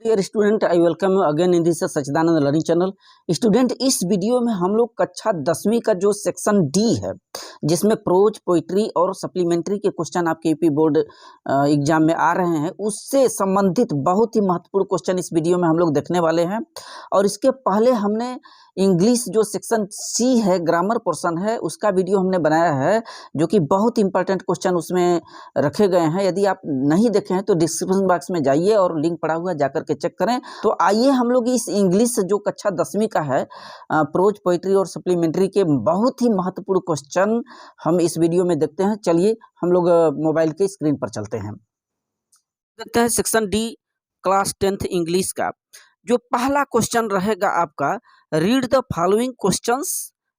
Dear student, I welcome you again in this Sachchidanand learning channel. Student, इस video में हम लोग कक्षा 10वीं का जो सेक्शन डी है, जिसमें प्रोज, पोइट्री और सप्लीमेंट्री के क्वेश्चन आपके यूपी बोर्ड एग्जाम में आ रहे हैं, उससे संबंधित बहुत ही महत्वपूर्ण क्वेश्चन इस वीडियो में हम लोग देखने वाले हैं। और इसके पहले हमने इंग्लिश जो सेक्शन सी है, ग्रामर पोर्शन है, उसका वीडियो हमने बनाया है, जो कि बहुत इंपॉर्टेंट क्वेश्चन उसमें रखे गए हैं। यदि आप नहीं देखे हैं तो डिस्क्रिप्शन बॉक्स में जाइए और लिंक पड़ा हुआ है, जाकर के चेक करें। तो आइए हम लोग इस इंग्लिश जो कक्षा 10वीं का है, प्रोज, पोइट्री और सप्लीमेंट्री के बहुत ही महत्वपूर्ण क्वेश्चन हम इस वीडियो में देखते हैं। चलिए हम लोग मोबाइल के स्क्रीन पर चलते हैं, देखते हैं section D class 10th English का। जो पहला क्वेश्चन रहेगा आपका, read the following questions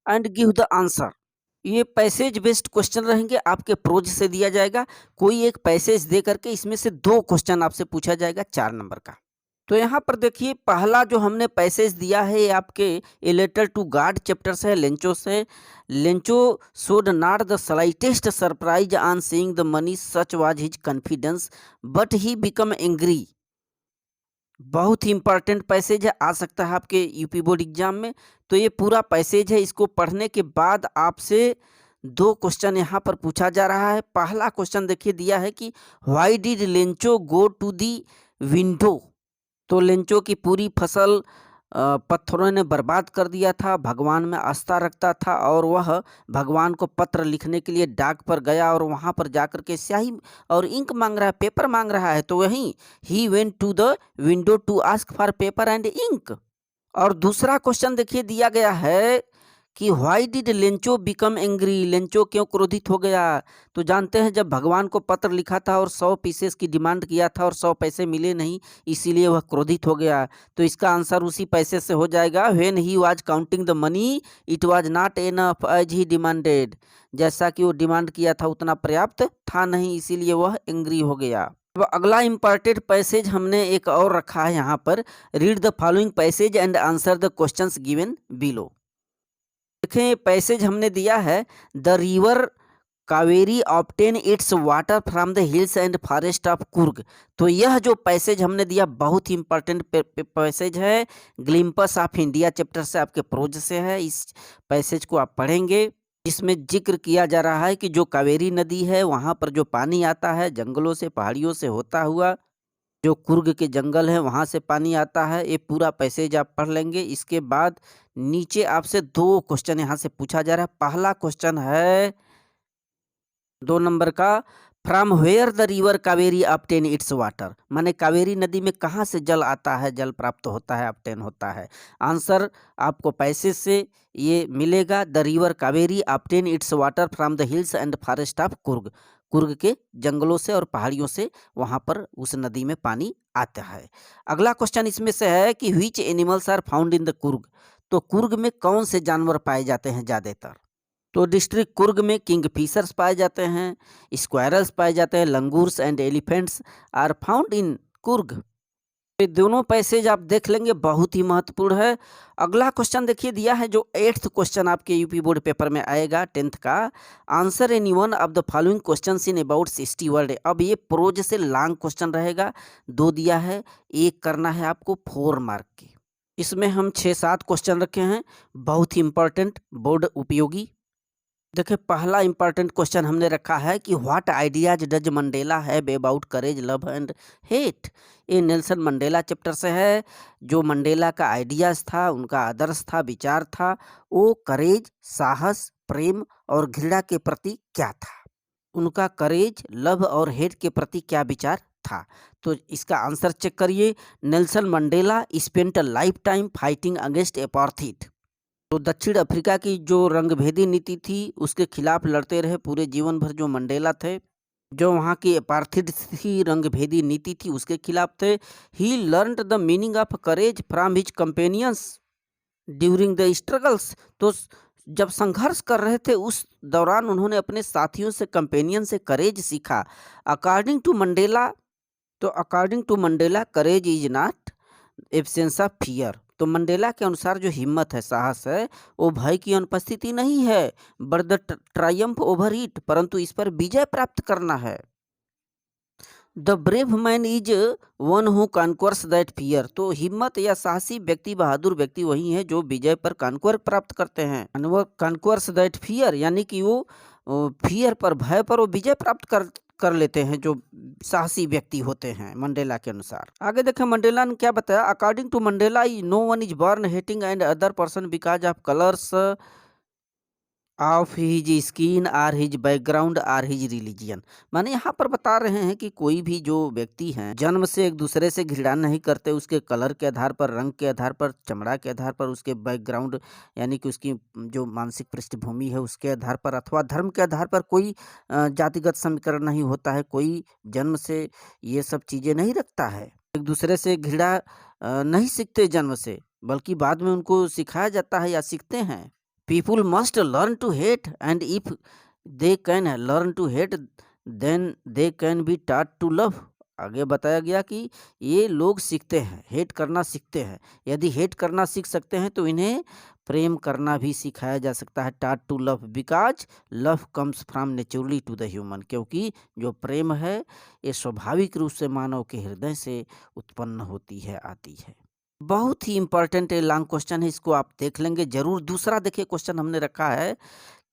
and give the answer. ये पैसेज बेस्ड क्वेश्चन रहेंगे, आपके प्रोज से दिया जाएगा। कोई एक पैसेज दे करके इसमें से 2 क्वेश्चन आपसे पूछा जाएगा 4 नंबर का। तो यहाँ पर देखिए, पहला जो हमने पैसेज दिया है ये आपके a letter to God chapter से है, लेंचो से। Lencho showed not the slightest surprise on seeing the money, such was his confidence, but he become angry. बहुत ही इंपॉर्टेंट पैसेज है, आ सकता है आपके यूपी बोर्ड एग्जाम में। तो ये पूरा पैसेज है, इसको पढ़ने के बाद आपसे 2 क्वेश्चन यहाँ पर पूछा जा रहा है। पहला क्वेश्चन देखिए दिया है कि why did Lencho go to the window. तो लेंचो की पूरी फसल पत्थरों ने बर्बाद कर दिया था, भगवान में आस्था रखता था और वह भगवान को पत्र लिखने के लिए डाक पर गया और वहाँ पर जाकर के स्याही और इंक मांग रहा है, पेपर मांग रहा है। तो वहीं ही went to the window to ask for paper and ink. और दूसरा क्वेश्चन देखिए दिया गया है कि why did Lencho become angry, Lencho क्यों क्रोधित हो गया। तो जानते हैं जब भगवान को पत्र लिखा था और 100 पीसेस की डिमांड किया था और 100 पैसे मिले नहीं, इसीलिए वह क्रोधित हो गया। तो इसका आंसर उसी पैसे से हो जाएगा, when he was counting the money it was not enough as he demanded. जैसा कि वो डिमांड किया था उतना पर्याप्त था नहीं, इसीलिए वह एंग्री हो गया। अब अगला इंपॉर्टेंट पैसेज हमने एक और रखा है यहाँ पर, read the following passage and answer the questions given below. देखें पैसेज हमने दिया है, the river Kaveri obtain its water from the hills and forest of Coorg. तो यह जो पैसेज हमने दिया बहुत ही इंपॉर्टेंट पैसेज है, ग्लिम्पस ऑफ इंडिया चैप्टर से, आपके प्रोज से है। इस पैसेज को आप पढ़ेंगे, जिसमें जिक्र किया जा रहा है कि जो कावेरी नदी है वहाँ पर जो पानी आता है जंगलों से, पहाड़ियों से होता हुआ, जो कुर्ग के जंगल है वहाँ से पानी आता है। ये पूरा पैसेज आप पढ़ लेंगे। इसके बाद नीचे आपसे 2 क्वेश्चन यहाँ से पूछा जा रहा है। पहला क्वेश्चन है 2 नंबर का, from where the river Kaveri obtain its water, माने कावेरी नदी में कहाँ से जल आता है, जल प्राप्त होता है, ऑब्टेन होता है। आंसर आपको पैसेज से ये मिलेगा, the river Kaveri obtain its water from the hills and forest of Coorg. Coorg के जंगलों से और पहाड़ियों से वहाँ पर उस नदी में पानी आता है। अगला क्वेश्चन इसमें से है कि which animals are found in the Coorg. तो कुर्ग में कौन से जानवर पाए जाते हैं ज़्यादातर। तो डिस्ट्रिक्ट कुर्ग में किंगफिशर्स पाए जाते हैं, स्क्वायरल्स पाए जाते हैं, langurs and elephants are found in Coorg. ये दोनों पैसेज आप देख लेंगे, बहुत ही महत्वपूर्ण है। अगला क्वेश्चन देखिए दिया है, जो 8th क्वेश्चन आपके यूपी बोर्ड पेपर में आएगा 10th का, answer any one of the following questions in about 60 word. अब ये प्रोज से लॉन्ग क्वेश्चन रहेगा, 2 दिया है, एक करना है आपको 4 मार्क की। इसमें हम 6-7 क्वेश्चन रखे हैं, बहुत ही इंपॉर्टेंट, बोर्ड उपयोगी। देखिए पहला इंपॉर्टेंट क्वेश्चन हमने रखा है कि what ideas does Mandela have about courage, love and hate. ये नेल्सन मंडेला चैप्टर से है। जो मंडेला का आइडियाज था, उनका आदर्श था, विचार था, वो करेज, साहस, प्रेम और घृणा के प्रति क्या था। उनका करेज, लव और हेट के प्रति क्या विचार था। तो इसका आंसर चेक करिए, Nelson Mandela spent a life time fighting against apartheid. तो दक्षिण अफ्रीका की जो रंगभेदी नीति थी उसके खिलाफ लड़ते रहे पूरे जीवन भर जो मंडेला थे। जो वहाँ की अपार्थीड थी, रंगभेदी नीति थी, उसके खिलाफ थे। He learned the meaning of courage from his companions during the struggles. तो जब संघर्ष कर रहे थे उस दौरान उन्होंने अपने साथियों से, कंपेनियन से करेज सीखा। अकॉर्डिंग टू मंडेला, तो according to Mandela courage is not absence of fear. तो मंडेला के अनुसार जो हिम्मत है, साहस है, वो भय की अनुपस्थिति नहीं है, but the Triumph over it, परंतु इस पर विजय प्राप्त करना है। The brave man is one who conquers that fear. तो हिम्मत या साहसी व्यक्ति, बहादुर व्यक्ति वही है जो विजय पर कॉन्क्वर प्राप्त करते हैं। कॉन्क्वर्स दैट फियर यानी कि वो फियर पर, भय पर वो विजय प्राप्त कर लेते हैं, जो साहसी व्यक्ति होते हैं मंडेला के अनुसार। आगे देखें मंडेला ने क्या बताया। According to Mandela, no one is born hating and other person because of colours of his skin or his background or his religion. माने यहाँ पर बता रहे हैं कि कोई भी जो व्यक्ति हैं जन्म से एक दूसरे से घृणा नहीं करते, उसके कलर के आधार पर, रंग के आधार पर, चमड़ा के आधार पर, उसके बैकग्राउंड यानी कि उसकी जो मानसिक पृष्ठभूमि है उसके आधार पर, अथवा धर्म के आधार पर कोई जातिगत समीकरण नहीं होता है। कोई जन्म से ये सब चीज़ें नहीं रखता है। एक दूसरे से घृणा नहीं सीखते जन्म से, बल्कि बाद में उनको सिखाया जाता है या सीखते हैं। People must learn to hate, and if they can learn to hate, then they can be taught to love। आगे बताया गया कि ये लोग सीखते हैं, हेट करना सीखते हैं। यदि हेट करना सीख सकते हैं तो इन्हें प्रेम करना भी सिखाया जा सकता है। Taught to love because love comes from naturally to the human. क्योंकि जो प्रेम है ये स्वाभाविक रूप से मानव के हृदय से उत्पन्न होती है, आती है। बहुत ही इंपॉर्टेंट लॉन्ग क्वेश्चन है, इसको आप देख लेंगे जरूर। दूसरा देखिए क्वेश्चन हमने रखा है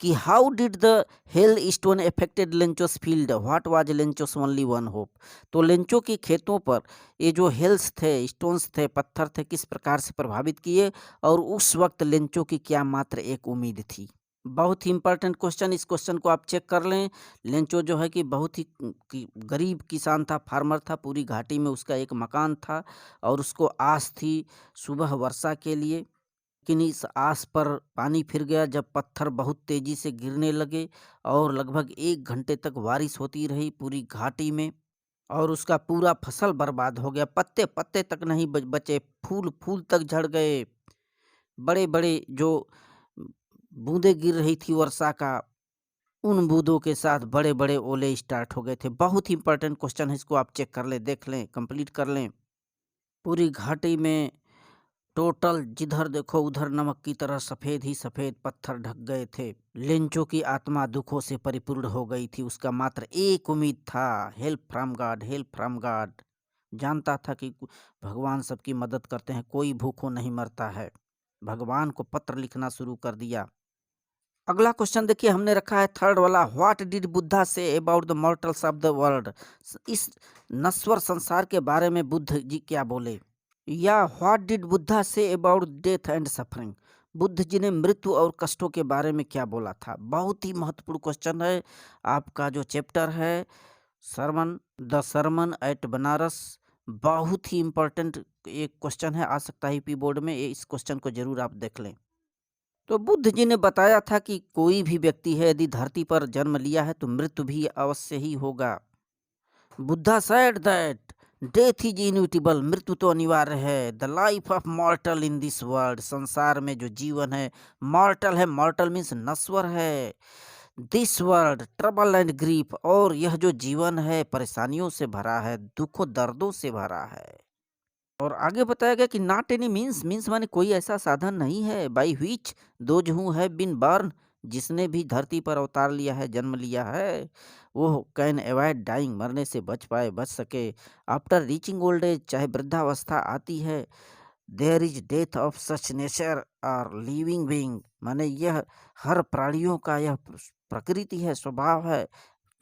कि how did the hailstone affected Lencho's field, what was Lencho's only one hope. तो लेंचो के खेतों पर ये जो हेल्स थे, स्टोन्स थे, पत्थर थे, किस प्रकार से प्रभावित किए और उस वक्त लेंचो की क्या मात्र एक उम्मीद थी। बहुत ही इंपॉर्टेंट क्वेश्चन, इस क्वेश्चन को आप चेक कर लें। लेंचो जो है कि बहुत ही गरीब किसान था, फार्मर था। पूरी घाटी में उसका एक मकान था और उसको आस थी सुबह वर्षा के लिए, लेकिन इस आस पर पानी फिर गया जब पत्थर बहुत तेजी से गिरने लगे और लगभग 1 घंटे तक बारिश होती रही पूरी घाटी में, और उसका पूरा फसल बर्बाद हो गया। पत्ते पत्ते तक नहीं बचे, फूल फूल तक झड़ गए। बड़े बड़े जो बूंदें गिर रही थी वर्षा का, उन बूंदों के साथ बड़े बड़े ओले स्टार्ट हो गए थे। बहुत ही इंपॉर्टेंट क्वेश्चन है, इसको आप चेक कर लें, देख लें, कंप्लीट कर लें। पूरी घाटी में टोटल जिधर देखो उधर नमक की तरह सफ़ेद ही सफ़ेद पत्थर ढक गए थे। लेंचो की आत्मा दुखों से परिपूर्ण हो गई थी। उसका मात्र एक उम्मीद था, help from God, help from God. जानता था कि भगवान सबकी मदद करते हैं, कोई भूखों नहीं मरता है। भगवान को पत्र लिखना शुरू कर दिया। अगला क्वेश्चन देखिए हमने रखा है थर्ड वाला, what did Buddha say about the mortals of the world. इस नश्वर संसार के बारे में बुद्ध जी क्या बोले, या what did Buddha say about death and suffering. Buddha ji ने मृत्यु और कष्टों के बारे में क्या बोला था। बहुत ही महत्वपूर्ण क्वेश्चन है। आपका जो चैप्टर है द सरमन एट बनारस, बहुत ही इंपॉर्टेंट एक क्वेश्चन है, आ सकता है यूपी बोर्ड में। इस क्वेश्चन को जरूर आप देख लें। तो बुद्ध जी ने बताया था कि कोई भी व्यक्ति है यदि धरती पर जन्म लिया है तो मृत्यु भी अवश्य ही होगा। Buddha said that death is inevitable, मृत्यु तो अनिवार्य है। The life of मॉर्टल in this world, संसार में जो जीवन है मॉर्टल है। मॉर्टल मीन्स नश्वर है। This world trouble and grief, और यह जो जीवन है परेशानियों से भरा है, दुखों दर्दों से भरा है। और आगे बताया गया कि नॉट एनी मीन्स माने कोई ऐसा साधन नहीं है, by which those who have been born, जिसने भी धरती पर अवतार लिया है, जन्म लिया है, वो कैन अवॉइड डाइंग, मरने से बच पाए, बच सके। आफ्टर रीचिंग ओल्ड एज, चाहे वृद्धावस्था आती है, there is death of such nature or living being, माने यह हर प्राणियों का यह प्रकृति है, स्वभाव है,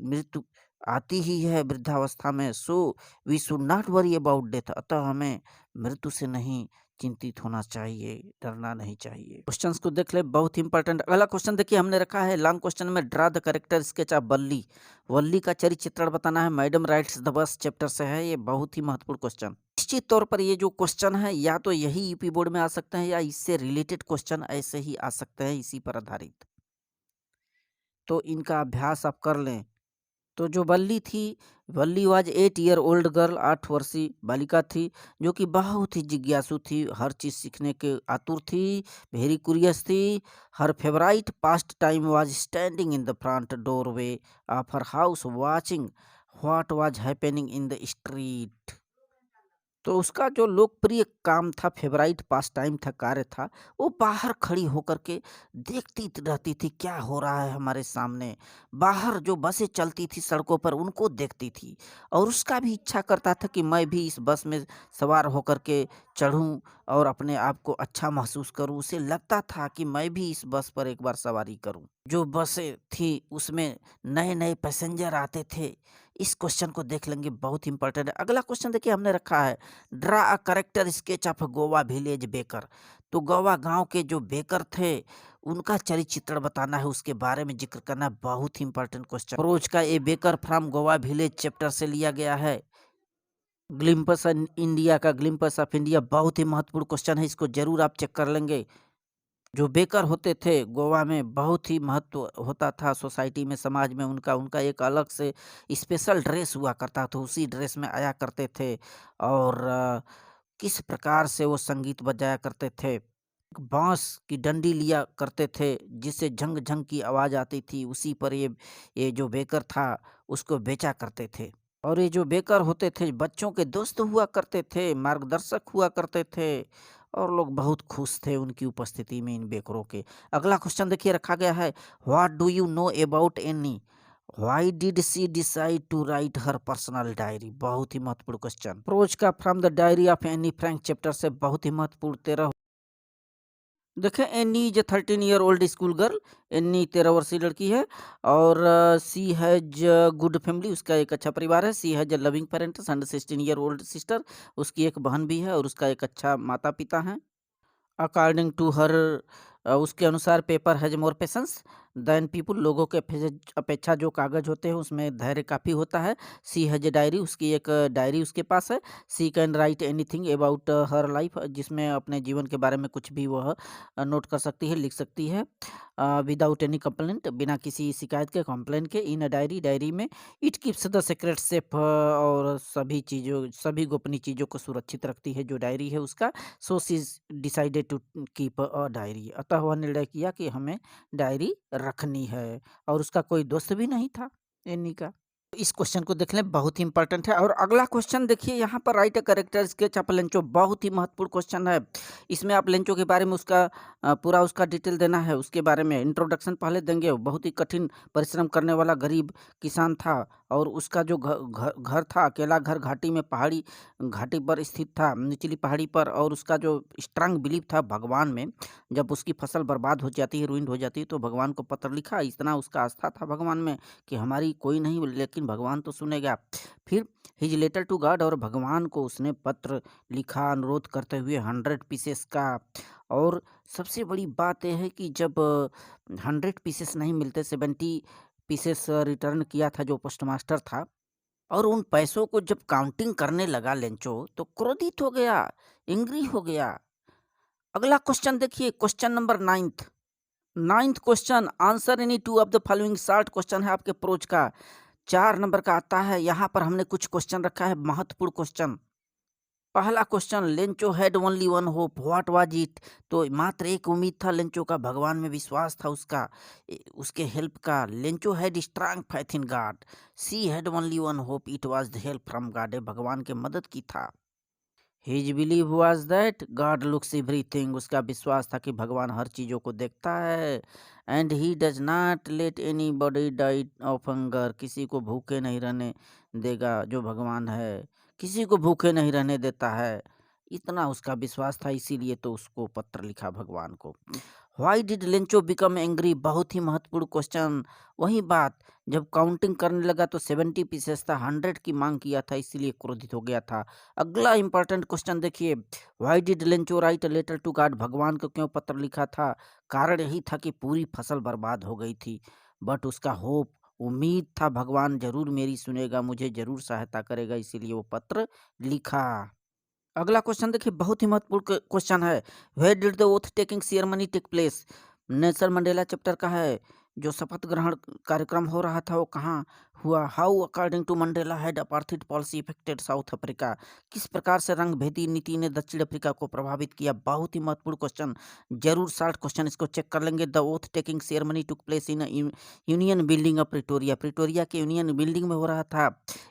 मृत्यु आती ही है वृद्धावस्था में। So we should not worry about death, अतः हमें मृत्यु से नहीं चिंतित होना चाहिए, डरना नहीं चाहिए। क्वेश्चंस को देख ले, बहुत इंपॉर्टेंट। अगला क्वेश्चन देखिए हमने रखा है लॉन्ग क्वेश्चन में, draw the character sketch of Valli. Valli का चरित्र चित्रण बताना है। Madam rides the bus chapter से है, ये बहुत ही महत्वपूर्ण क्वेश्चन। निश्चित तौर पर ये जो क्वेश्चन है या तो यही यूपी बोर्ड में आ सकते हैं या इससे रिलेटेड क्वेश्चन ऐसे ही आ सकते हैं, इसी पर आधारित। तो इनका अभ्यास आप कर लें। तो जो वल्ली थी, वल्ली वाज 8 ईयर ओल्ड गर्ल, 8 वर्षीय बालिका थी, जो कि बहुत ही जिज्ञासु थी, हर चीज़ सीखने के आतुर थी, वेरी कुरियस थी। Her favourite pastime was standing in the front doorway of her house watching what was happening in the street. तो उसका जो लोकप्रिय काम था, फेवराइट पास टाइम था, कार्य था, वो बाहर खड़ी होकर के देखती रहती थी क्या हो रहा है हमारे सामने। बाहर जो बसें चलती थी सड़कों पर उनको देखती थी और उसका भी इच्छा करता था कि मैं भी इस बस में सवार होकर के चढ़ूं और अपने आप को अच्छा महसूस करूं। उसे लगता था कि मैं भी इस बस पर एक बार सवारी करूं। जो बसें थी उसमें नए नए पैसेंजर आते थे। इस क्वेश्चन को देख लेंगे, बहुत इंपॉर्टेंट है। अगला क्वेश्चन देखिए हमने रखा है, draw a character sketch of Goa village baker. तो गोवा गांव के जो बेकर थे उनका चरित्र चित्रण बताना है, उसके बारे में जिक्र करना है। बहुत ही इंपॉर्टेंट क्वेश्चन। प्रोज का ए baker from Goa village chapter से लिया गया है। ग्लिम्पस इंडिया का ग्लिम्पस ऑफ इंडिया बहुत ही महत्वपूर्ण क्वेश्चन है, इसको जरूर आप चेक कर लेंगे। जो बेकर होते थे गोवा में बहुत ही महत्व होता था सोसाइटी में, समाज में। उनका उनका एक अलग से स्पेशल ड्रेस हुआ करता था, उसी ड्रेस में आया करते थे और किस प्रकार से वो संगीत बजाया करते थे। बांस की डंडी लिया करते थे जिससे झंग झंग की आवाज आती थी, उसी पर ये जो बेकर था उसको बेचा करते थे। और ये जो बेकर होते थे बच्चों के दोस्त हुआ करते थे, मार्गदर्शक हुआ करते थे और लोग बहुत खुश थे उनकी उपस्थिति में, इन बेकरों के। अगला क्वेश्चन देखिए रखा गया है, what do you know about Anne, why did she decide to write her personal diary. बहुत ही महत्वपूर्ण क्वेश्चन। प्रोज का from the diary of Anne Frank chapter से बहुत ही महत्वपूर्ण 13। देखें, Anne is a 13 year old school girl. Anne 13 वर्षीय लड़की है और सी हैज गुड फैमिली, उसका एक अच्छा परिवार है। She has loving parents and 16 year old sister, उसकी एक बहन भी है और उसका एक अच्छा माता पिता है। अकॉर्डिंग टू हर, उसके अनुसार paper has more patience than people, लोगों के अपेक्षा जो कागज होते हैं उसमें धैर्य काफ़ी होता है। सी हैज ए डायरी, उसकी एक डायरी उसके पास है। She can write anything about her life, जिसमें अपने जीवन के बारे में कुछ भी वह नोट कर सकती है, लिख सकती है विदाउट एनी कंप्लेंट, बिना किसी शिकायत के, कंप्लेंट के। इन अ डायरी, डायरी में it keeps the secret safe, और सभी गोपनीय चीज़ों को सुरक्षित रखती है जो डायरी है उसका। So she decided to keep a diary, अतः वह निर्णय किया कि हमें डायरी रखनी है और उसका कोई दोस्त भी नहीं था एनी का। इस क्वेश्चन को देख लें, बहुत ही इंपॉर्टेंट है। और अगला क्वेश्चन देखिए यहाँ पर, right a character sketch of Lencho. बहुत ही महत्वपूर्ण क्वेश्चन है। इसमें आप लेंचो के बारे में उसका पूरा उसका डिटेल देना है, उसके बारे में इंट्रोडक्शन पहले देंगे। वो बहुत ही कठिन परिश्रम करने वाला गरीब किसान था और उसका जो घर था, अकेला घर, घाटी में, पहाड़ी घाटी पर स्थित था, निचली पहाड़ी पर। और उसका जो स्ट्रांग बिलीव था भगवान में, जब उसकी फसल बर्बाद हो जाती है, रुइंड हो जाती है, तो भगवान को पत्र लिखा। इतना उसका आस्था था भगवान में कि हमारी कोई नहीं लेकिन भगवान तो सुनेगा। फिर हिज लेटर टू गॉड, और भगवान को उसने पत्र लिखा अनुरोध करते हुए 100 पीसेस का। और सबसे बड़ी बात यह है कि जब 100 पीसेस नहीं मिलते, 70 पीसेस रिटर्न किया था जो पोस्ट मास्टर था। और उन पैसों को जब काउंटिंग करने लगा लेंचो तो क्रोधित हो गया, एंग्री हो गया। अगला क्वेश्चन देखिए, question number 9th। Ninth question, answer any two of the following. Short question है आपके प्रोज का, 4 नंबर का आता है। यहाँ पर हमने कुछ क्वेश्चन रखा है, महत्वपूर्ण क्वेश्चन। पहला question, Lencho had only one hope, what was it. तो मात्र एक उम्मीद था लेंचो का, भगवान में विश्वास था उसका, उसके हेल्प का। Lencho had strong faith in God. She had only one hope, it was the help from God, भगवान के मदद की था। His believe was that God looks everything, उसका विश्वास था कि भगवान हर चीज़ों को देखता है। And he does not let anybody die of hunger, किसी को भूखे नहीं रहने देगा। जो भगवान है किसी को भूखे नहीं रहने देता है, इतना उसका विश्वास था, इसीलिए तो उसको पत्र लिखा भगवान को। Why did Lencho become angry, बहुत ही महत्वपूर्ण क्वेश्चन। वही बात, जब काउंटिंग करने लगा तो 70 पीसेस था, 100 की मांग किया था, इसीलिए क्रोधित हो गया था। अगला इंपॉर्टेंट क्वेश्चन देखिए, why did Lencho write a letter to God, भगवान को क्यों पत्र लिखा था। कारण यही था कि पूरी फसल बर्बाद हो गई थी, बट उसका होप, उम्मीद था भगवान जरूर मेरी सुनेगा, मुझे जरूर सहायता करेगा, इसीलिए वो पत्र लिखा। अगला क्वेश्चन देखिए, बहुत ही महत्वपूर्ण क्वेश्चन है, where did the oath taking ceremony take place. Nelson Mandela chapter का है। जो शपथ ग्रहण कार्यक्रम हो रहा था वो कहाँ हुआ? How according to Mandela had apartheid policy affected South Africa? किस प्रकार से रंगभेदी नीति ने दक्षिण अफ्रीका को प्रभावित किया? बहुत ही महत्वपूर्ण क्वेश्चन, जरूर शॉर्ट क्वेश्चन, इसको चेक कर लेंगे। The oath taking ceremony took place in Union Building of Pretoria, Pretoria के यूनियन बिल्डिंग में हो रहा था।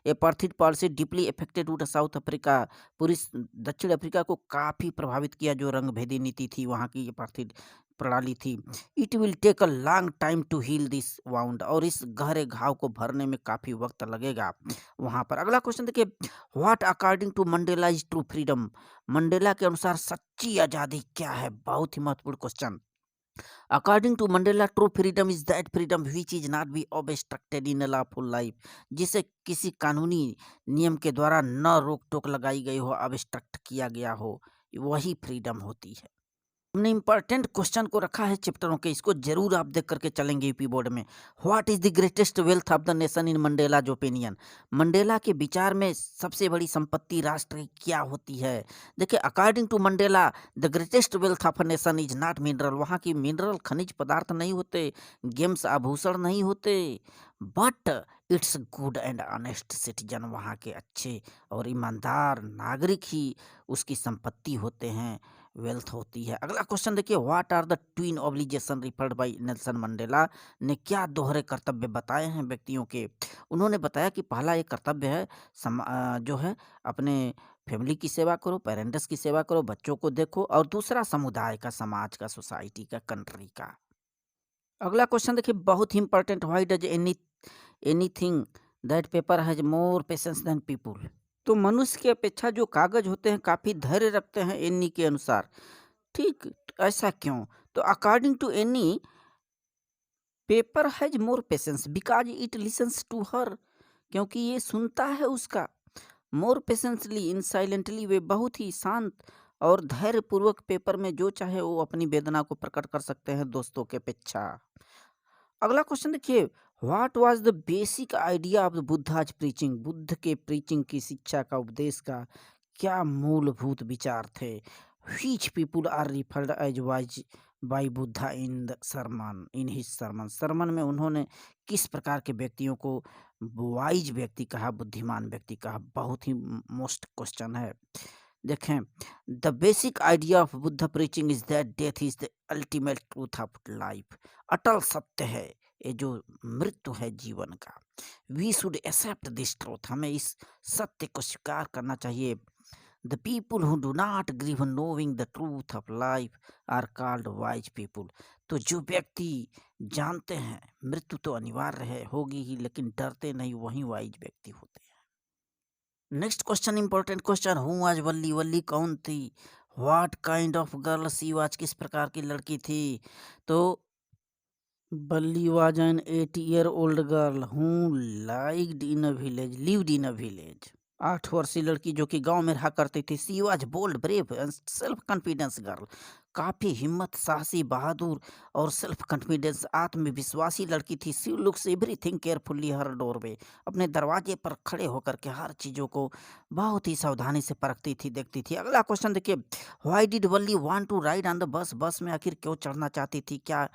Apartheid policy deeply affected to the South Africa, पूरी दक्षिण अफ्रीका को काफी प्रभावित किया जो रंगभेदी नीति थी, वहाँ की अपार्थाइड प्रणाली थी। It will take a long time to heal this wound, और इस गहरे घाव को भरने में काफी वक्त लगेगा वहां पर। अगला क्वेश्चन देखिए, what according to Mandela is true freedom? Mandela के अनुसार सच्ची आजादी क्या है? बहुत ही महत्वपूर्ण question. According to Mandela true freedom is that freedom which is not be obstructed in a lawful life, जिसे किसी कानूनी नियम के द्वारा न रोक टोक लगाई गई हो, ऑब्स्ट्रक्ट किया गया हो, वही फ्रीडम होती है। हमने इंपॉर्टेंट क्वेश्चन को रखा है चैप्टरों के, इसको जरूर आप देख करके चलेंगे यूपी बोर्ड में। What is the greatest wealth of the nation in Mandela's opinion? Mandela के विचार में सबसे बड़ी संपत्ति राष्ट्र की क्या होती है? देखिए, according to Mandela the greatest wealth of a nation is not mineral, वहाँ की मिनरल खनिज पदार्थ नहीं होते, गेम्स आभूषण नहीं होते, but it's good and honest citizen, वहाँ के अच्छे और ईमानदार नागरिक ही उसकी संपत्ति होते हैं, वेल्थ होती है। अगला क्वेश्चन देखिए, what are the twin obligation referred by Nelson Mandela ने क्या दोहरे कर्तव्य बताए हैं व्यक्तियों के? उन्होंने बताया कि पहला एक कर्तव्य है जो है अपने फैमिली की सेवा करो, पेरेंट्स की सेवा करो, बच्चों को देखो, और दूसरा समुदाय का, समाज का, सोसाइटी का, कंट्री का। अगला क्वेश्चन देखिए, बहुत ही important, why does anything that paper has more patience than people? तो मनुष्य की अपेक्षा जो कागज होते हैं काफी धैर्य रखते हैं एनी के अनुसार, ठीक? तो ऐसा क्यों? तो according to Anne, paper has more patience because it listens to her, क्योंकि ये सुनता है उसका, मोर पेशेंसली इन साइलेंटली वे, बहुत ही शांत और धैर्यपूर्वक पेपर में जो चाहे वो अपनी वेदना को प्रकट कर सकते हैं दोस्तों के अपेक्षा। अगला क्वेश्चन देखिए, what was the basic idea of the Buddha's preaching? Buddha के प्रीचिंग की, शिक्षा का, उपदेश का क्या मूलभूत विचार थे? Which people are referred as wise by Buddha in the sermon, in his sermon? Sermon में उन्होंने किस प्रकार के व्यक्तियों को वाइज व्यक्ति कहा, बुद्धिमान व्यक्ति कहा? बहुत ही मोस्ट क्वेश्चन है। देखें, the basic idea of Buddha preaching is that death is the ultimate truth of life, अटल सत्य है ये जो मृत्यु है जीवन का। We should accept this truth, हमें इस सत्य को स्वीकार करना चाहिए। The people who do not grieve knowing the truth of life are called wise people, तो जो व्यक्ति जानते हैं मृत्यु तो अनिवार्य है, होगी ही, लेकिन डरते नहीं, वही वाइज व्यक्ति होते हैं। Next question, important question, who was Valli? Valli कौन थी? What kind of girl she was? किस प्रकार की लड़की थी? तो Valli was an 8-year-old girl who lived in a village, 8 वर्षीय लड़की जो कि गांव में रहा करती थी। She was bold, brave and self confidence girl, काफी हिम्मत, साहसी, बहादुर और सेल्फ कॉन्फिडेंस, आत्मविश्वासी लड़की थी। सी लुक्स एवरीथिंग केयरफुली हर डोरवे, अपने दरवाजे पर खड़े होकर के हर चीजों को बहुत ही सावधानी से परखती थी, देखती थी। अगला क्वेश्चन देखिए, why did Valli want to ride on the bus? Bus में आखिर क्यों चढ़ना चाहती थी, क्या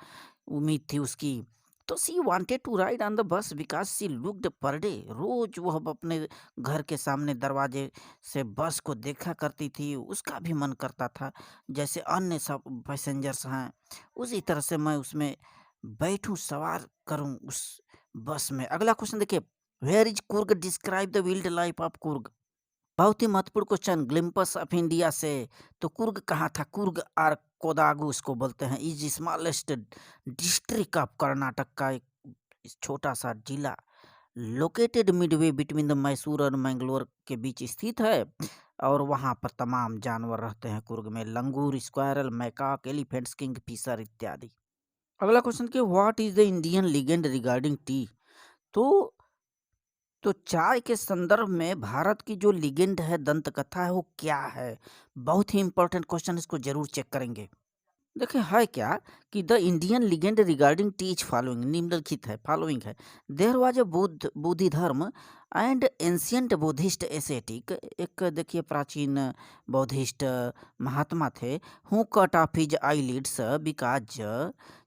उम्मीद थी उसकी? तो she wanted to ride on the bus because she looked per day, रोज वह अपने घर के सामने दरवाजे से बस को देखा करती थी, उसका भी मन करता था जैसे अन्य सब पैसेंजर्स हैं उसी तरह से मैं उसमें बैठूं, सवार करूं उस बस में। अगला क्वेश्चन देखिए, where is Coorg? Describe the wildlife of Coorg. बहुत ही महत्वपूर्ण क्वेश्चन, ग्लिम्पस ऑफ इंडिया से। तो कुर्ग कहाँ था? कुर्ग और कोडागु उसको बोलते हैं, is smallest district of Karnataka का एक छोटा सा जिला, located Midway between the Mysore और मैंगलोर के बीच स्थित है, और वहाँ पर तमाम जानवर रहते हैं कुर्ग में, langur, squirrel, macaque, elephants, kingfisher इत्यादि। अगला क्वेश्चन के, what is the Indian legend regarding tea? तो चाय के संदर्भ में भारत की जो लीजेंड है, दंत कथा है, वो क्या है? बहुत ही इंपॉर्टेंट क्वेश्चन, इसको जरूर चेक करेंगे। देखिए है क्या कि the Indian legend regarding teach following निम्नलिखित है फॉलोइंग है। देयर वाज अ बुद्धि धर्म एंड एंशियंट बुद्धिस्ट एसेटिक। एक देखिए प्राचीन बौद्धिस्ट महात्मा थे who cut off his eyelids because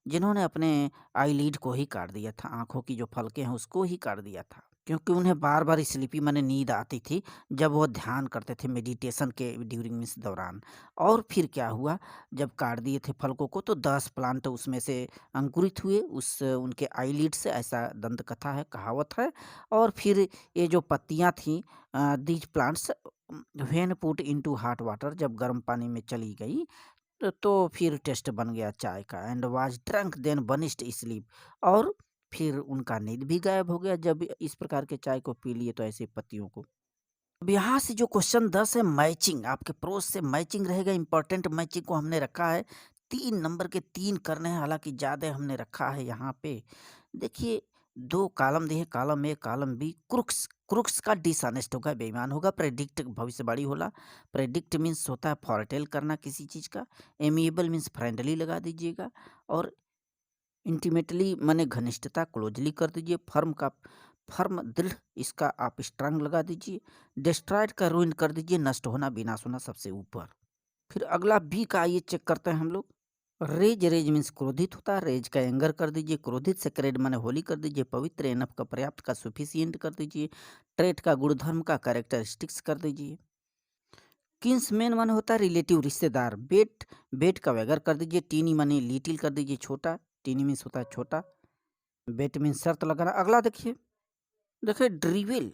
जिन्होंने अपने आईलिड को ही काट दिया था, आंखों की जो फलके हैं उसको ही काट दिया था, क्योंकि उन्हें बार बार स्लीपी माने नींद आती थी जब वो ध्यान करते थे मेडिटेशन के ड्यूरिंग मीन्स दौरान। और फिर क्या हुआ, जब काट दिए थे फलकों को तो 10 प्लांट उसमें से अंकुरित हुए उस उनके आईलिड से, ऐसा दंत कथा है, कहावत है। और फिर ये जो पत्तियां थी these plants when put into hot water, जब गर्म पानी में चली गई तो फिर टेस्ट बन गया चाय का। And was drunk then banished sleep, और फिर उनका नींद भी गायब हो गया जब इस प्रकार के चाय को पी लिए तो ऐसे पत्तियों को। अब यहाँ से जो क्वेश्चन 10 है मैचिंग, आपके प्रोज से मैचिंग रहेगा। इंपॉर्टेंट मैचिंग को हमने रखा है 3 नंबर के 3 करने हैं, हालांकि ज़्यादा हमने रखा है यहाँ पे। देखिए 2 कॉलम दिए, column A column B. Crooks, crooks का डिसऑनेस्ट होगा, बेईमान होगा। प्रेडिक्ट भविष्यवाणी होला, प्रेडिक्ट मीन्स होता है फॉरटेल करना किसी चीज़ का। एमिएबल मीन्स फ्रेंडली लगा दीजिएगा, और इंटीमेटली माने घनिष्ठता, क्लोजली कर दीजिए। फर्म का फर्म दृढ़, इसका आप स्ट्रांग लगा दीजिए। डिस्ट्रॉयड का रूइन कर दीजिए, नष्ट होना, विनाश होना सबसे ऊपर। फिर अगला बी का आइए चेक करते हैं हम लोग। रेज, रेज मीन्स क्रोधित होता है, रेज का एंगर कर दीजिए। क्रोधित से क्रेड माने होली कर दीजिए। पवित्र एनफ का पर्याप्त का सुफिशियंट कर दीजिए। ट्रेट का गुणधर्म का कैरेक्टरिस्टिक्स कर दीजिए। किन्स मैन माने होता है रिलेटिव, रिश्तेदार। बेट, बेट का वैगर कर दीजिए। टीनी माने लिटिल कर दीजिए, छोटा। टीनी मीन्स होता है छोटा। बेट मीन्स शर्त लगाना। अगला देखिए, देखिए ड्रीवेल,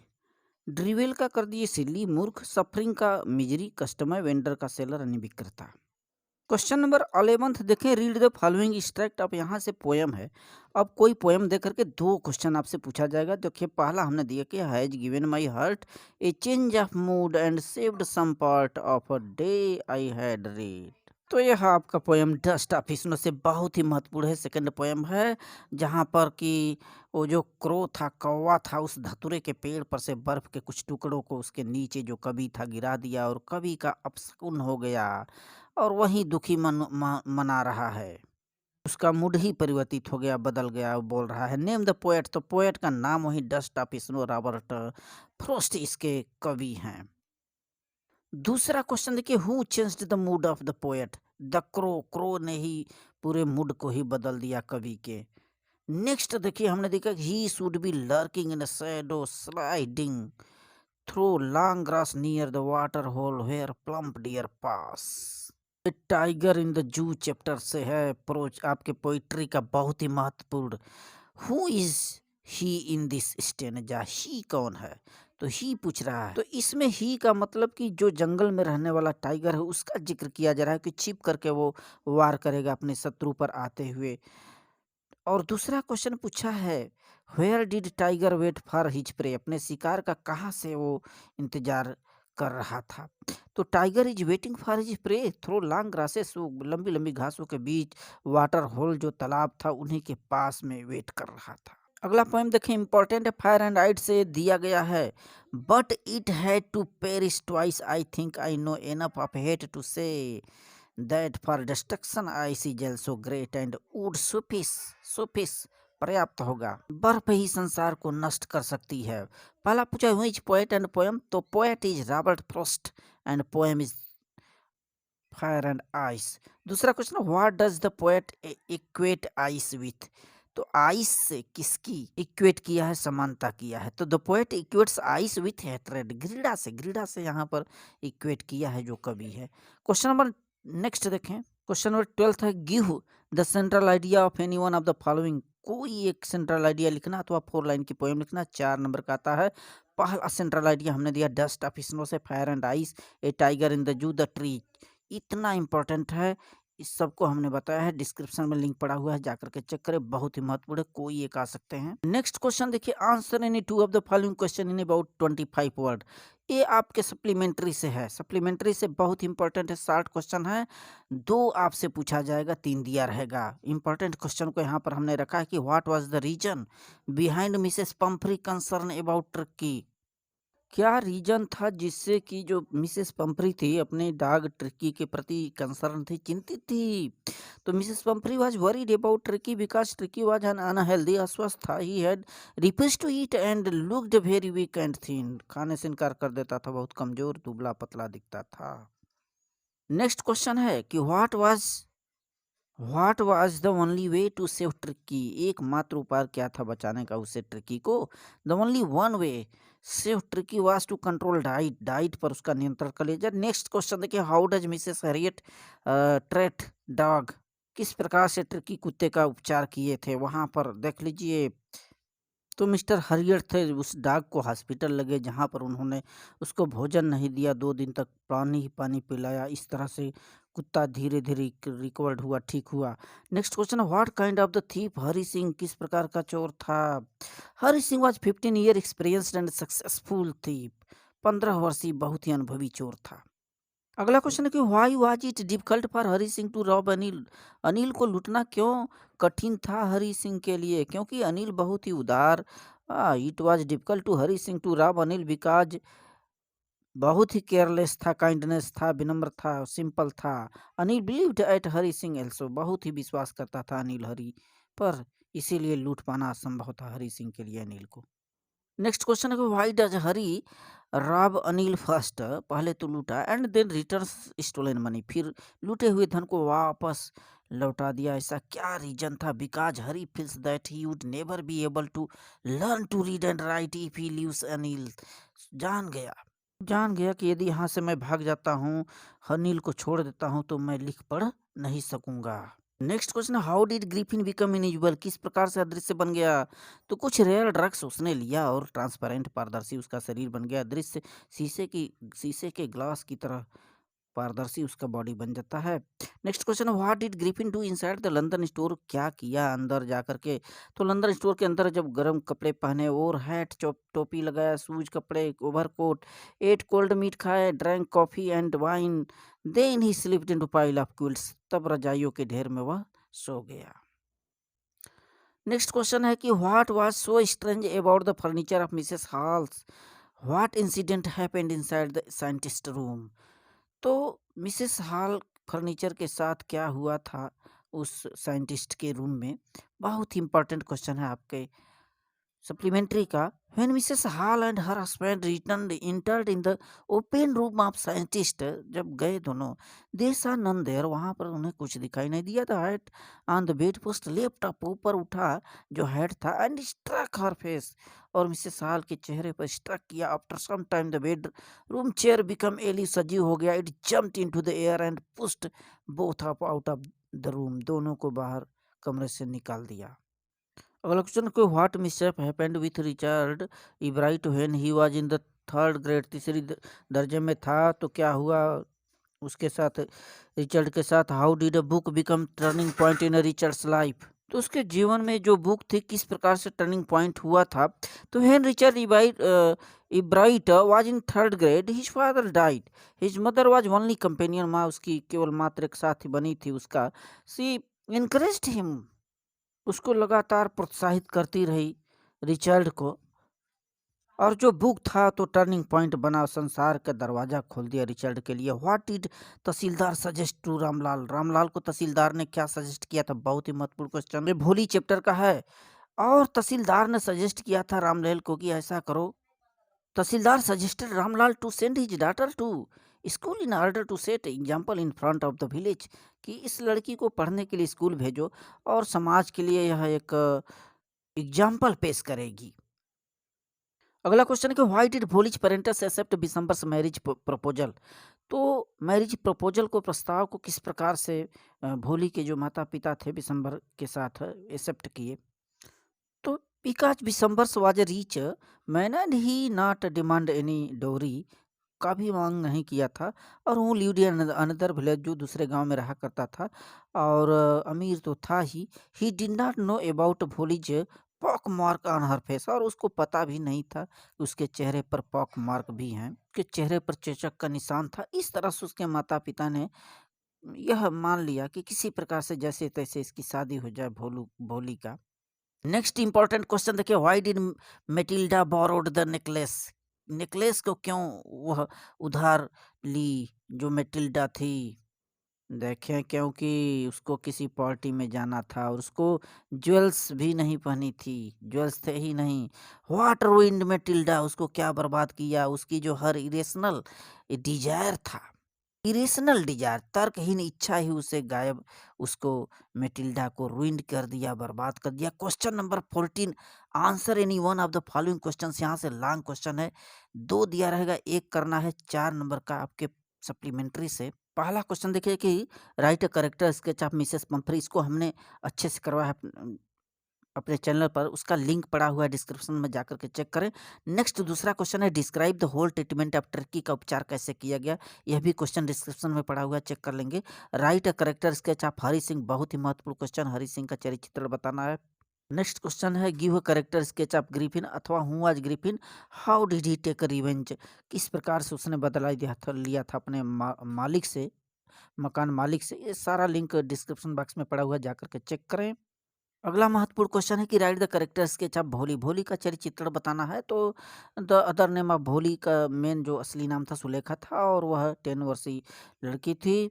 ड्रीवेल का कर दिए सिल्ली, मूर्ख। सफरिंग का मिजरी, कस्टमर। वेंडर का सेलर यानी विक्रेता। क्वेश्चन नंबर 11 देखें, रीड द फॉलोइंग एक्सट्रैक्ट। अब यहाँ से पोयम है। अब कोई पोयम दे करके 2 क्वेश्चन आपसे पूछा जाएगा। देखिए पहला हमने दिया कि has given my heart a change of mood and saved some part of a day I had rued. तो यह आपका पोयम डस्ट ऑफ स्नो से बहुत ही महत्वपूर्ण है। सेकंड पोयम है जहाँ पर कि वो जो क्रो था, कौवा था, उस धतूरे के पेड़ पर से बर्फ के कुछ टुकड़ों को उसके नीचे जो कवि था गिरा दिया, और कवि का अपशकुन हो गया, और वही दुखी मना रहा है। उसका मूड ही परिवर्तित हो गया, बदल गया। वो बोल रहा है नेम द पोएट, तो पोएट का नाम वही dust of snow, Robert Frost इसके कवि हैं। दूसरा क्वेश्चन देखिए, who changed the mood off the poet. The crow, crow ने ही पूरे मूड को ही बदल दिया कवि के। नेक्स्ट देखिए हमने देखा he should be lurking in shadow sliding through long grass near the water hole where plump deer pass. Tiger in the zoo chapter से है, प्रोच आपके पोइट्री का बहुत ही महत्वपूर्ण। Who is he in this stanza, he कौन है, तो ही पूछ रहा है। तो इसमें ही का मतलब कि जो जंगल में रहने वाला टाइगर है उसका जिक्र किया जा रहा है कि छिप करके वो वार करेगा अपने शत्रु पर आते हुए। और दूसरा क्वेश्चन पूछा है where did tiger wait for his prey, अपने शिकार का कहाँ से वो इंतजार कर रहा था। तो tiger is waiting for his pray through long grasses, वो लंबी लंबी घासों के बीच वाटर होल जो तालाब था उन्हीं के पास में वेट कर रहा था। अगला पोएम देखें, इंपॉर्टेंट है। फायर एंड आइट से दिया गया है। But it had to perish twice, I think I know enough of hate to say that for destruction ice जेल so great and would suffice पर्याप्त होगा। बर्फ ही संसार को नष्ट कर सकती है। पहला पूछा हुई पोएट एंड पोएम, तो poet is Robert Frost and poem is fire and ice. दूसरा question, what does the poet equate ice with, तो आइस से किसकी इक्वेट किया है, समानता किया है। तो the poet equates ice with hatred, घृणा से, घृणा से यहाँ पर इक्वेट किया है जो कवि है। क्वेश्चन नंबर नेक्स्ट देखें, क्वेश्चन नंबर 12 है, give the central idea of any one of the following, कोई एक सेंट्रल आइडिया लिखना अथवा 4 लाइन की पोएम लिखना। 4 नंबर का आता है। पहला सेंट्रल आइडिया हमने दिया डस्ट ऑफ स्नो से, fire and ice, A tiger in the जू, द ट्री। इतना इंपॉर्टेंट है, इस सबको हमने बताया है, डिस्क्रिप्शन में लिंक पड़ा हुआ है, जाकर के चेक करें, बहुत ही महत्वपूर्ण है, कोई एक आ सकते हैं। नेक्स्ट क्वेश्चन देखिए, answer any 2 of the following question in about 25 word. ये आपके सप्लीमेंट्री से है, सप्लीमेंट्री से बहुत इंपॉर्टेंट है, 60 क्वेश्चन है, 2 आपसे पूछा जाएगा, 3 दिया रहेगा। इंपॉर्टेंट क्वेश्चन को यहाँ पर हमने रखा है कि what was the reason behind Mrs Pumphrey concern about turkey, क्या रीज़न था जिससे कि जो मिसेस पंपरी थी अपने डॉग ट्रिकी के प्रति कंसर्न थी, चिंतित थी? तो Mrs Pumphrey was worried about Tricki because Tricki was an unhealthy, अस्वस्थ था। He had refused to eat and looked very weak and thin. खाने से इनकार कर देता था, बहुत कमज़ोर, दुबला-पतला दिखता था। नेक्स्ट क्वेश्चन है कि what was the only way to save Tricki? एकमात्र उपाय क्या था बचाने का उससे ट्रिकी को? The only one way save Tricki was to control diet पर उसका नियंत्रण कर लीजिए। नेक्स्ट क्वेश्चन देखिए, how does Mrs Harriet treat dog? किस प्रकार से ट्रिकी कुत्ते का उपचार किए थे वहां पर देख लीजिए। तो मिस्टर हरियर थे, उस डॉग को हॉस्पिटल लगे जहाँ पर उन्होंने उसको भोजन नहीं दिया, 2 दिन तक पानी ही पानी पिलाया। इस तरह से कुत्ता धीरे-धीरे रिकवर्ड हुआ, ठीक हुआ। Next question, what kind of the thief Hari Singh? किस प्रकार का चोर था? Hari Singh was 15 year experienced and successful thief. 15 वर्षीय बहुत ही अनुभवी चोर था। अगला क्वेश्चन है कि why was it difficult for Hari Singh to rob Anil? Anil को लूटना क्यों कठिन था हरी सिंह के लिए? क्योंकि अनिल बहुत ही उदार। It was difficult to Hari Singh to rob Anil because बहुत ही केयरलेस था, काइंडनेस था, विनम्र था, सिंपल था। Anil believed eight Hari Singh also, बहुत ही विश्वास करता था अनिल हरी पर, इसीलिए लूट पाना असंभव था हरी सिंह के लिए अनिल को। नेक्स्ट क्वेश्चन है कि why does Hari rob Anil first? पहले तो लूटा and then returns stolen money, फिर लूटे हुए धन को वापस लौटा दिया, ऐसा क्या रीजन था? Because Hari feels that he would never be able to learn to read and write if he leaves Anil. जान गया कि यदि यहाँ से मैं भाग जाता हूँ, अनिल को छोड़ देता हूँ, तो मैं लिख पढ़ नहीं सकूंगा। Next question, how did Griffin become invisible? किस प्रकार से अदृश्य बन गया? तो कुछ रेयर ड्रग्स उसने लिया और ट्रांसपेरेंट पारदर्शी उसका शरीर बन गया, दृश्य शीशे के ग्लास की तरह पारदर्शी उसका बॉडी बन जाता है। Next question, what did Griffin do inside the London store? क्या किया अंदर जाकर के? तो लंदन स्टोर के अंदर जब गर्म कपड़े पहने और हैट टोपी लगाया, शूज कपड़े, ओवरकोट, एट कोल्ड मीट खाए, drank coffee and wine, then he slipped into pile of quilts, तब रजाइयों के ढेर में वह सो गया। नेक्स्ट क्वेश्चन है कि what was so strange about the furniture of Mrs halls? What incident happened inside the scientist room? तो मिसेस हॉल फर्नीचर के साथ क्या हुआ था उस साइंटिस्ट के रूम में? बहुत ही इंपॉर्टेंट क्वेश्चन है आपके सप्लीमेंट्री का। When Mrs hall and her husband return entered in the open room of scientist, जब गए दोनों, दे सा नन देयर, वहां पर उन्हें कुछ दिखाई नहीं दिया। The head on the bedpost left up, ऊपर उठा जो हेड था, एंड स्ट्रक हर फेस, और मिसेस हॉल के चेहरे पर स्ट्रक किया। After some time the bedroom chair become alive, सजीव हो गया। It jumped into the air and pushed both up out of the room, दोनों को बाहर कमरे से निकाल दिया। अगला क्वेश्चन को, what mishap happened with Richard Ebright when he was in the third grade? तीसरी दर्जे में था तो क्या हुआ उसके साथ, रिचर्ड के साथ? How did a book become turning point in Richards life? तो उसके जीवन में जो बुक थी किस प्रकार से टर्निंग पॉइंट हुआ था? तो when Richard Ebright was in third grade, his father died, his mother was only companion, माँ उसकी केवल मात्र एक साथी बनी थी उसका। सी इनकरेज्ड हिम, उसको लगातार प्रोत्साहित करती रही रिचर्ड को, और जो बुक था तो टर्निंग पॉइंट बना, संसार का दरवाजा खोल दिया रिचर्ड के लिए। What did tehsildar suggest to Ramlal? Ramlal को तहसीलदार ने क्या सजेस्ट किया था? बहुत ही महत्वपूर्ण क्वेश्चन, ये भोली चैप्टर का है। और तहसीलदार ने सजेस्ट किया था रामलाल को कि ऐसा करो, tehsildar suggested Ramlal to send his daughter to school in order to set example in front of the village, कि इस लड़की को पढ़ने के लिए स्कूल भेजो और समाज के लिए यह एक एग्जाम्पल पेश करेगी। अगला क्वेश्चन है कि why did Bholi's parents accept Bishamber's marriage proposal? तो मैरिज प्रपोजल को, प्रस्ताव को किस प्रकार से भोली के जो माता पिता थे बिशंबर के साथ एक्सेप्ट किए? तो because Bishamber's was rich man and he not demand any dowry, का भी मांग नहीं किया था, और वो लिव्ड इन अनदर विलेज, जो दूसरे गांव में रहा करता था, और अमीर तो था he did not know about Bholi's pock mark on her face, और उसको पता भी नहीं था कि उसके चेहरे पर पॉक मार्क भी हैं, उसके चेहरे पर चेचक का निशान था। इस तरह से उसके माता पिता ने यह मान लिया कि किसी प्रकार से जैसे तैसे इसकी शादी हो जाए भोली का। नेक्स्ट इंपॉर्टेंट क्वेश्चन देखिए, why did Matilda borrowed the necklace? Necklace को क्यों वह उधार ली जो मैटिल्डा थी? देखें, क्योंकि उसको किसी पार्टी में जाना था और उसको ज्वेल्स भी नहीं पहनी थी, ज्वेल्स थे ही नहीं। व्हाट रूइंड मैटिल्डा, उसको क्या बर्बाद किया? उसकी जो हर इरेशनल डिजायर था, इरेशनल डिजायर, तर्कहीन इच्छा ही उसे गायब, उसको मैटिल्डा को रूइंड कर दिया, बर्बाद कर दिया। Question number 14, answer any one of the following question. यहाँ से लॉन्ग क्वेश्चन है, 2 दिया रहेगा, 1 करना है 4 नंबर का आपके सप्लीमेंट्री से। पहला क्वेश्चन देखिए कि write a character sketch of Mrs Pumphrey. इसको हमने अच्छे से करवाया है अपने चैनल पर, उसका लिंक पड़ा हुआ है डिस्क्रिप्शन में, जाकर के चेक करें। नेक्स्ट दूसरा क्वेश्चन है, describe the whole treatment of turkey का उपचार कैसे किया गया। यह भी क्वेश्चन डिस्क्रिप्शन में पड़ा हुआ है, चेक कर लेंगे। Right a character sketch of Hari Singh, बहुत ही महत्वपूर्ण क्वेश्चन, हरि सिंह का चरित्र बताना है। नेक्स्ट क्वेश्चन है, give a character sketch of Griffin अथवा who was Griffin, how did he take revenge, किस प्रकार से उसने बदला लिया था अपने मालिक से, मकान मालिक से। ये सारा लिंक डिस्क्रिप्शन बॉक्स में पड़ा हुआ है, जाकर के चेक करें। अगला महत्वपूर्ण क्वेश्चन है कि right the character sketch of भोली। भोली का चरित्र बताना है, तो द अदर नेम ऑफ भोली का मेन जो असली नाम था सुलेखा था और वह 10 वर्षीय लड़की थी।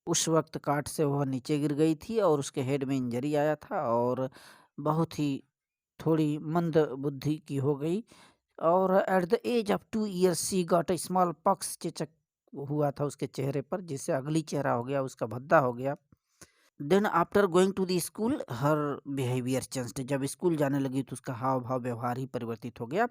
उस वक्त काट से वह नीचे गिर गई थी और उसके हेड में इंजरी आया था और बहुत ही थोड़ी मंद बुद्धि की हो गई। और at the age of 2 years she got a smallpox, चेचक हुआ था उसके चेहरे पर, जिससे अगली चेहरा हो गया, उसका भद्दा हो गया। Then after going to the school her behaviour changed, जब स्कूल जाने लगी तो उसका हाव भाव व्यवहार ही परिवर्तित हो गया।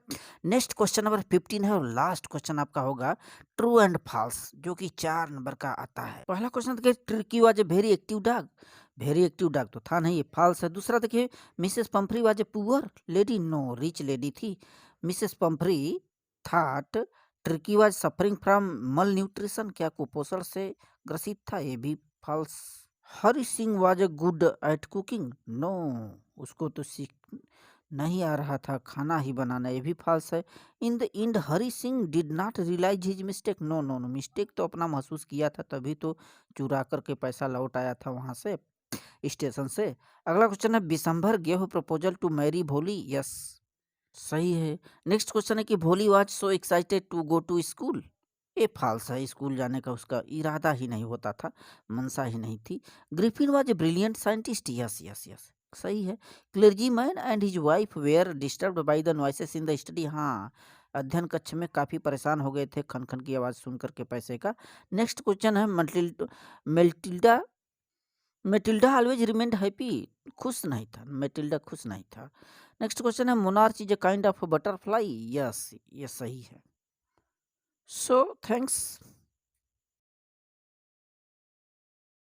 नेक्स्ट क्वेश्चन नंबर 15 है और लास्ट क्वेश्चन आपका होगा ट्रू एंड फॉल्स, जो कि 4 नंबर का आता है। पहला क्वेश्चन देखिए, Tricki was a very active dog, very active dog तो था नहीं, ये फॉल्स है। दूसरा देखिए, Mrs Pumphrey was a poor lady, no, rich lady थी। Mrs Pumphrey thought Tricki was suffering from malnutrition, क्या कुपोषण से ग्रसित था, ये भी false. Hari Singh was a good at cooking, no, उसको तो सीख नहीं आ रहा था खाना ही बनाना, ये भी फॉल्स है। In the end Hari Singh did not realise his mistake, no no no, mistake तो अपना महसूस किया था, तभी तो चुरा करके पैसा लौट आया था वहां से, स्टेशन से। अगला क्वेश्चन है, Bishambhar gave proposal to marry Bholi, yes, सही है। नेक्स्ट क्वेश्चन है कि Bholi was so excited to go to school, ये फॉल्स है, स्कूल जाने का उसका इरादा ही नहीं होता था, मनसा ही नहीं थी। Griffin was a brilliant scientist, yes yes yes, सही है। Clergyman and his wife were disturbed by the noises in the study, हाँ, अध्ययन कक्ष में काफी परेशान हो गए थे खन खन की आवाज सुन करके पैसे का। नेक्स्ट क्वेश्चन है, Matilda Matilda always remained happy, खुश नहीं था, मेटिल्डा खुश नहीं था। नेक्स्ट क्वेश्चन है, monarch is a kind of butterfly, yes, ये सही है। So thanks.